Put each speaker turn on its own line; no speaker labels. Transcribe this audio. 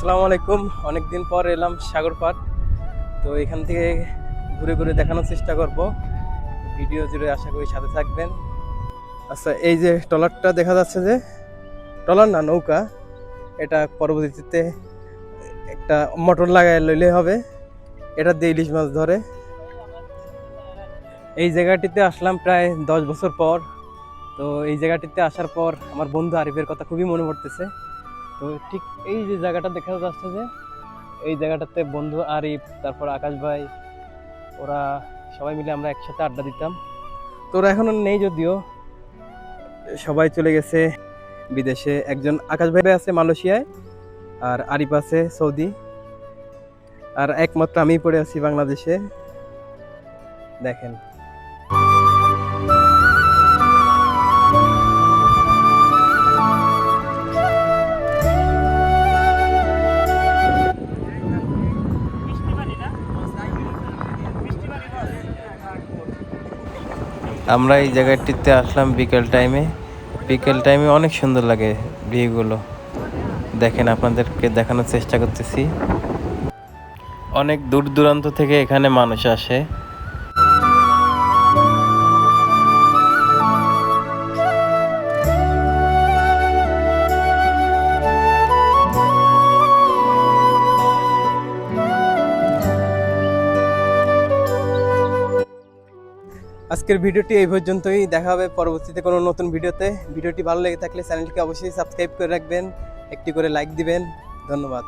আসসালামু আলাইকুম। অনেকদিন পর এলাম সাগর পাড়। তো এখান থেকে ঘুরে ঘুরে দেখানোর চেষ্টা করব, ভিডিও জুড়ে আশা করি সাথে থাকবেন। আচ্ছা, এই যে ট্রলারটা দেখা যাচ্ছে, যে ট্রলার না, নৌকা, এটা পরবর্তীতে একটা মোটর লাগাই লইলে হবে, এটা দিয়ে ইলিশ মাছ ধরে। এই জায়গাটিতে আসলাম প্রায় 10 বছর পর। তো এই জায়গাটিতে আসার পর আমার বন্ধু আরিফের কথা খুবই মনে পড়তেছে। তো ঠিক এই যে জায়গাটা দেখা যাচ্ছে, যে এই জায়গাটাতে বন্ধু আরিফ, তারপর আকাশ ভাই, ওরা সবাই মিলে আমরা একসাথে আড্ডা দিতাম। তো ওরা এখনো নেই, যদিও সবাই চলে গেছে বিদেশে। একজন আকাশ ভাই আছে মালয়েশিয়ায়, আর আরিফ আছে সৌদি, আর একমাত্র আমি পড়ে আছি বাংলাদেশে। দেখেন, আমরা এই জায়গাটিতে আসলাম বিকেল টাইমে অনেক সুন্দর লাগে ভিউগুলো। দেখেন, আপনাদেরকে দেখানোর চেষ্টা করতেছি। অনেক দূর দূরান্ত থেকে এখানে মানুষ আসে। আজকের ভিডিওটি এই পর্যন্তই। দেখা হবে পরবর্তীতে কোনো নতুন ভিডিওতে। ভিডিওটি ভালো লেগে থাকলে চ্যানেলটিকে অবশ্যই সাবস্ক্রাইব করে রাখবেন, একটি করে লাইক দিবেন। ধন্যবাদ।